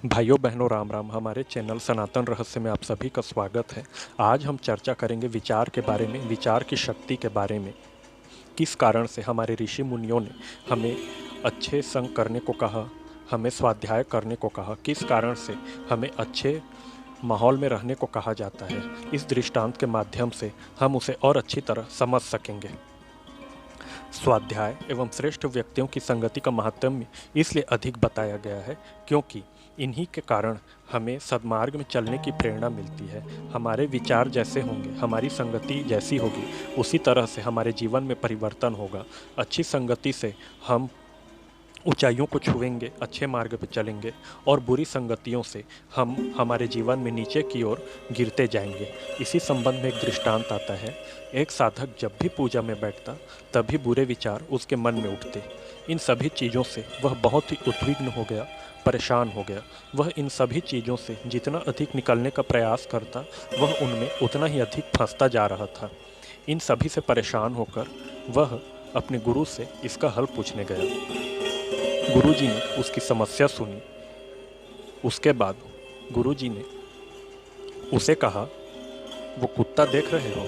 भाइयों बहनों राम राम। हमारे चैनल सनातन रहस्य में आप सभी का स्वागत है। आज हम चर्चा करेंगे विचार के बारे में, विचार की शक्ति के बारे में। किस कारण से हमारे ऋषि मुनियों ने हमें अच्छे संग करने को कहा, हमें स्वाध्याय करने को कहा, किस कारण से हमें अच्छे माहौल में रहने को कहा जाता है। इस दृष्टांत के माध्यम से हम उसे और अच्छी तरह समझ सकेंगे। स्वाध्याय एवं श्रेष्ठ व्यक्तियों की संगति का महात्म्य इसलिए अधिक बताया गया है क्योंकि इन्हीं के कारण हमें सद्मार्ग में चलने की प्रेरणा मिलती है। हमारे विचार जैसे होंगे, हमारी संगति जैसी होगी, उसी तरह से हमारे जीवन में परिवर्तन होगा। अच्छी संगति से हम ऊंचाइयों को छुएंगे, अच्छे मार्ग पर चलेंगे, और बुरी संगतियों से हम हमारे जीवन में नीचे की ओर गिरते जाएंगे। इसी संबंध में एक दृष्टांत आता है। एक साधक जब भी पूजा में बैठता तभी बुरे विचार उसके मन में उठते। इन सभी चीज़ों से वह बहुत ही उद्विग्न हो गया, परेशान हो गया। वह इन सभी चीज़ों से जितना अधिक निकलने का प्रयास करता, वह उनमें उतना ही अधिक फंसता जा रहा था। इन सभी से परेशान होकर वह अपने गुरु से इसका हल पूछने गया। गुरुजी ने उसकी समस्या सुनी। उसके बाद गुरुजी ने उसे कहा, वो कुत्ता देख रहे हो,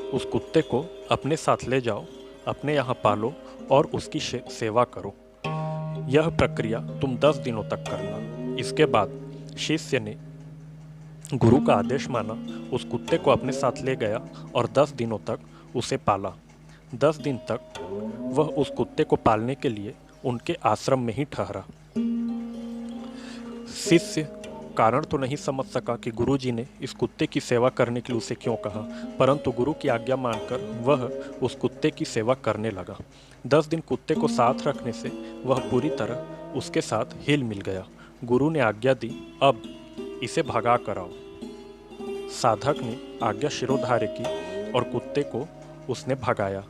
उस कुत्ते को अपने साथ ले जाओ, अपने यहाँ पालो और उसकी सेवा करो। यह प्रक्रिया तुम 10 दिनों तक करना। इसके बाद शिष्य ने गुरु का आदेश माना, उस कुत्ते को अपने साथ ले गया और 10 दिनों तक उसे पाला। 10 दिन तक वह उस कुत्ते को पालने के लिए उनके आश्रम में ही ठहरा। शिष्य कारण तो नहीं समझ सका कि गुरुजी ने इस कुत्ते की सेवा करने के लिए उसे क्यों कहा, परंतु गुरु की आज्ञा मानकर वह उस कुत्ते की सेवा करने लगा। 10 दिन कुत्ते को साथ रखने से वह पूरी तरह उसके साथ हिल मिल गया। गुरु ने आज्ञा दी, अब इसे भगा कर आओ। साधक ने आज्ञा शिरोधार्य की और कुत्ते को उसने भगाया।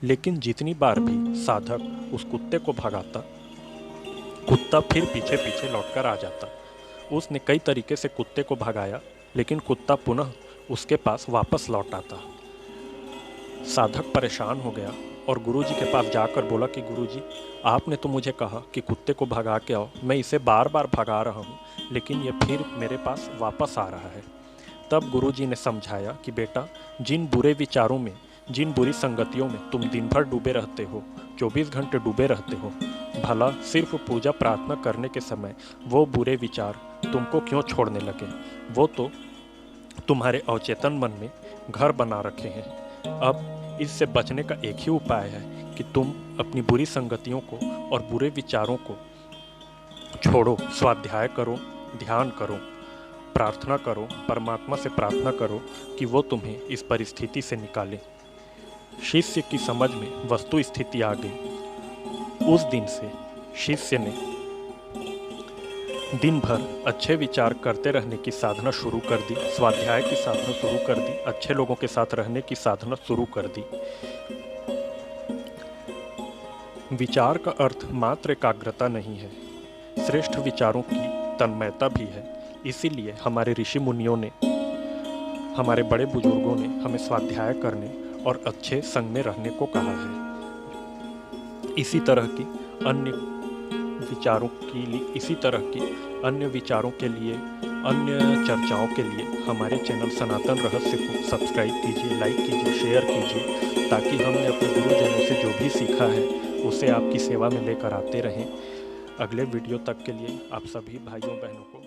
लेकिन जितनी बार भी साधक उस कुत्ते को भगाता, कुत्ता फिर पीछे पीछे लौटकर आ जाता। उसने कई तरीके से कुत्ते को भगाया, लेकिन कुत्ता पुनः उसके पास वापस लौट आता। साधक परेशान हो गया और गुरुजी के पास जाकर बोला कि गुरुजी, आपने तो मुझे कहा कि कुत्ते को भगा के आओ, मैं इसे बार बार भगा रहा हूँ, लेकिन ये फिर मेरे पास वापस आ रहा है। तब गुरुजी ने समझाया कि बेटा, जिन बुरे विचारों में, जिन बुरी संगतियों में तुम दिन भर डूबे रहते हो, 24 घंटे डूबे रहते हो, भला सिर्फ पूजा प्रार्थना करने के समय वो बुरे विचार तुमको क्यों छोड़ने लगे? वो तो तुम्हारे अवचेतन मन में घर बना रखे हैं। अब इससे बचने का एक ही उपाय है कि तुम अपनी बुरी संगतियों को और बुरे विचारों को छोड़ो, स्वाध्याय करो, ध्यान करो, प्रार्थना करो, परमात्मा से प्रार्थना करो कि वो तुम्हें इस परिस्थिति से निकाले। शिष्य की समझ में वस्तु स्थिति आ गई। उस दिन से शिष्य ने दिन भर अच्छे विचार करते रहने की साधना शुरू कर दी, स्वाध्याय की साधना शुरू कर दी, अच्छे लोगों के साथ रहने की साधना शुरू कर दी। विचार का अर्थ मात्र एकाग्रता नहीं है, श्रेष्ठ विचारों की तन्मयता भी है। इसीलिए हमारे ऋषि मुनियों ने, हमारे बड़े बुजुर्गों ने हमें स्वाध्याय करने और अच्छे संग में रहने को कहा है। इसी तरह की अन्य विचारों के लिए, अन्य चर्चाओं के लिए हमारे चैनल सनातन रहस्य को सब्सक्राइब कीजिए, लाइक कीजिए, शेयर कीजिए, ताकि हमने अपने गुरुजनों से जो भी सीखा है उसे आपकी सेवा में लेकर आते रहें। अगले वीडियो तक के लिए आप सभी भाइयों बहनों को